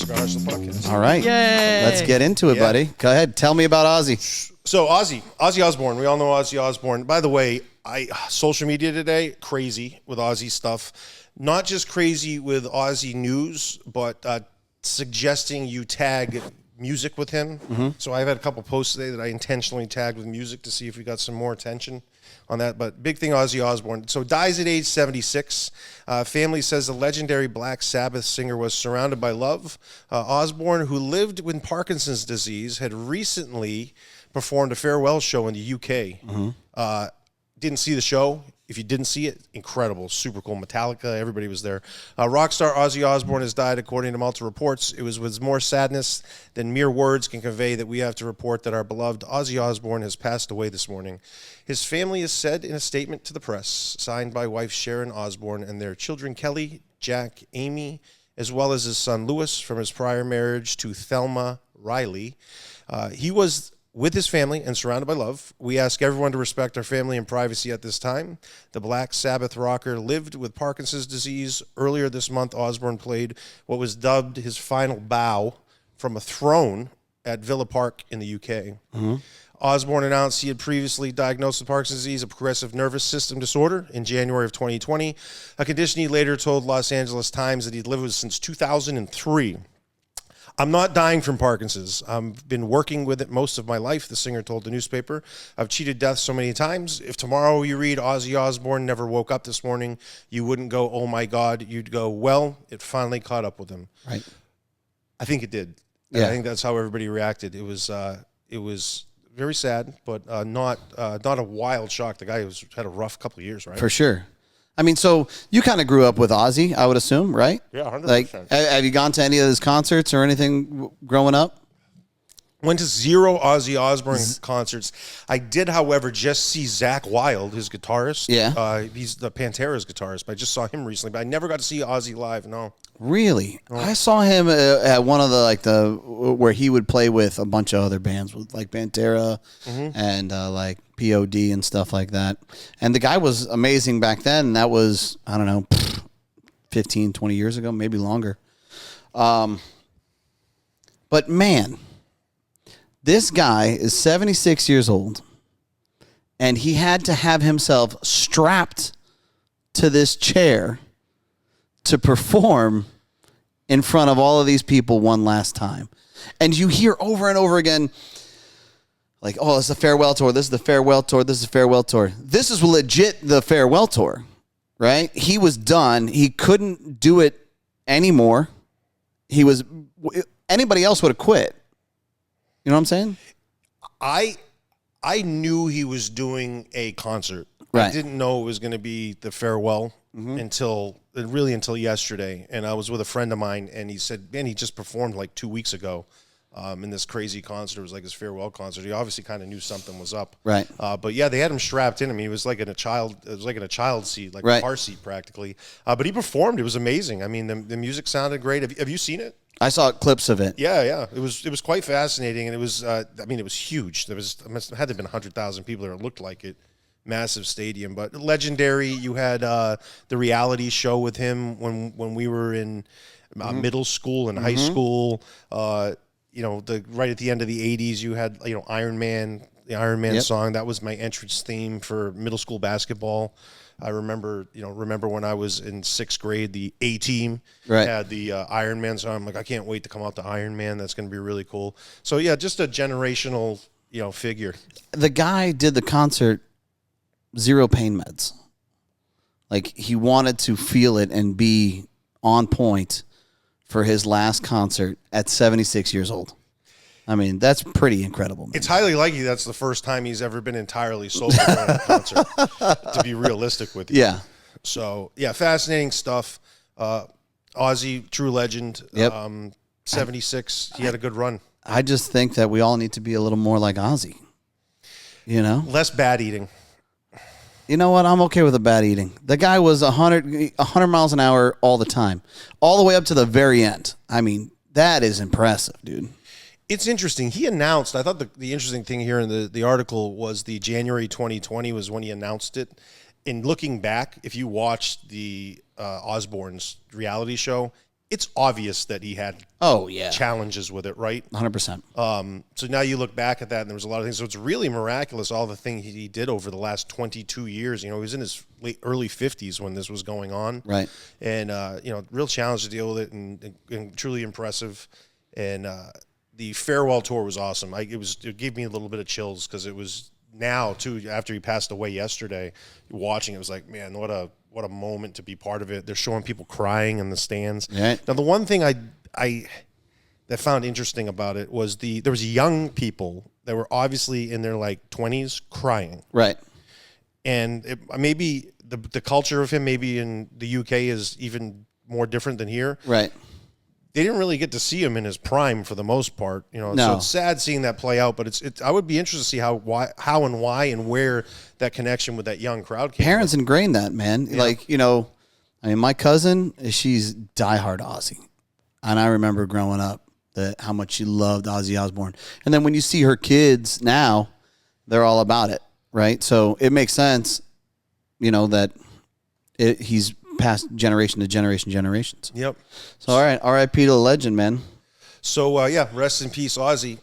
Cigars, the podcast. All right. Yay. Let's get into it, buddy. Go ahead. Tell me about Ozzy. So Ozzy Osbourne. We all know Ozzy Osbourne. By the way, social media today, crazy with Ozzy stuff. Not just crazy with Ozzy news, but suggesting you tag music with him. Mm-hmm. So I've had a couple posts today that I intentionally tagged with music to see if we got some more attention on that. But big thing, Ozzy Osbourne. So dies at age 76. Family says the legendary Black Sabbath singer was surrounded by love. Osbourne, who lived with Parkinson's disease, had recently performed a farewell show in the UK. Mm-hmm. Didn't see the show. If you didn't see it, incredible, super cool. Metallica, everybody was there. Rock star Ozzy Osbourne has died, according to multiple reports. It was with more sadness than mere words can convey that we have to report that our beloved Ozzy Osbourne has passed away this morning. His family has said in a statement to the press, signed by wife Sharon Osbourne and their children Kelly, Jack, Amy, as well as his son Louis from his prior marriage to Thelma Riley. He was with his family and surrounded by love. We ask everyone to respect our family and privacy at this time. The Black Sabbath rocker lived with Parkinson's disease. Earlier this month, Osbourne played what was dubbed his final bow from a throne at Villa Park in the UK. Mm-hmm. Osbourne announced he had previously diagnosed with Parkinson's disease, a progressive nervous system disorder, in January of 2020, a condition he later told Los Angeles Times that he'd lived with since 2003. I'm not dying from Parkinson's. I've been working with it most of my life, the singer told the newspaper. I've cheated death so many times. If tomorrow you read Ozzy Osbourne never woke up this morning, you wouldn't go, oh my God. You'd go, well, it finally caught up with him. Right. I think it did. Yeah. I think that's how everybody reacted. It was very sad, but not a wild shock. The guy had a rough couple of years, right? For sure. I mean, so you kind of grew up with Ozzy, I would assume, right? Yeah, 100%. Like, have you gone to any of his concerts or anything growing up? Went to 0 Ozzy Osbourne concerts. I did, however, just see Zakk Wylde, his guitarist. Yeah. He's the Pantera's guitarist, but I just saw him recently. But I never got to see Ozzy live, no. Really? No. I saw him at one of the where he would play with a bunch of other bands, with like Pantera and like POD and stuff like that. And the guy was amazing back then. And that was, I don't know, 15, 20 years ago, maybe longer. But man, this guy is 76 years old, and he had to have himself strapped to this chair to perform in front of all of these people one last time. And you hear over and over again, like, oh, this is the farewell tour, this is the farewell tour, this is the farewell tour. This is legit the farewell tour, right? He was done. He couldn't do it anymore. Anybody else would have quit. You know what I'm saying? I knew he was doing a concert. Right. I didn't know it was going to be the farewell until yesterday. And I was with a friend of mine, and he said, man, he just performed like 2 weeks ago in this crazy concert. It was like his farewell concert. He obviously kind of knew something was up. Right. But yeah, they had him strapped in. I mean, he was like in a child seat, like a car seat practically. But he performed. It was amazing. I mean, the music sounded great. Have you seen it? I saw clips of it. Yeah. It was quite fascinating, and it was. It was huge. There had to have been 100,000 people there. It looked like it. Massive stadium, but legendary. You had the reality show with him when we were in middle school and high school. Right at the end of the 80s, you had Iron Man, the Iron Man song. That was my entrance theme for middle school basketball. I remember when I was in 6th grade, the A team had the Iron Man song. I'm like, I can't wait to come out to Iron Man. That's going to be really cool. So yeah, just a generational figure. The guy did the concert 0 pain meds. Like, he wanted to feel it and be on point for his last concert at 76 years old. I mean, that's pretty incredible, man. It's highly likely that's the first time he's ever been entirely sober during a concert, to be realistic with you. Yeah. So, yeah, fascinating stuff. Ozzy, true legend. Yep. 76, he had a good run. I just think that we all need to be a little more like Ozzy. Less bad eating. You know what? I'm okay with the bad eating. The guy was 100 miles an hour all the time, all the way up to the very end. I mean, that is impressive, dude. It's interesting. He announced, I thought the interesting thing here in the article was the January 2020 was when he announced it. In looking back, if you watched the Osbourne's reality show, it's obvious that he had Oh yeah, challenges with it, right? 100%. So now you look back at that, and there was a lot of things. So it's really miraculous, all the things he did over the last 22 years. You know, he was in his early 50s when this was going on. Right. And, you know, real challenge to deal with it and truly impressive. And the farewell tour was awesome. It gave me a little bit of chills because it was now, too, after he passed away yesterday, watching it was like, man, what a moment to be part of it. They're showing people crying in the stands. Right. Now, the one thing I found interesting about it was there was young people that were obviously in their like 20s crying. Right. And maybe the culture of him maybe in the UK is even more different than here. Right. They didn't really get to see him in his prime for the most part, you know. No. So it's sad seeing that play out, but I would be interested to see how and why and where that connection with that young crowd came. Parents ingrained that, man. Yeah. Like, you know, I mean, my cousin, she's diehard Ozzy. And I remember growing up how much she loved Ozzy Osbourne. And then when you see her kids now, they're all about it, right? So it makes sense, you know, that he's passed generation to generations. Yep. So, all right, R.I.P. to the legend, man. So, yeah, rest in peace, Ozzy.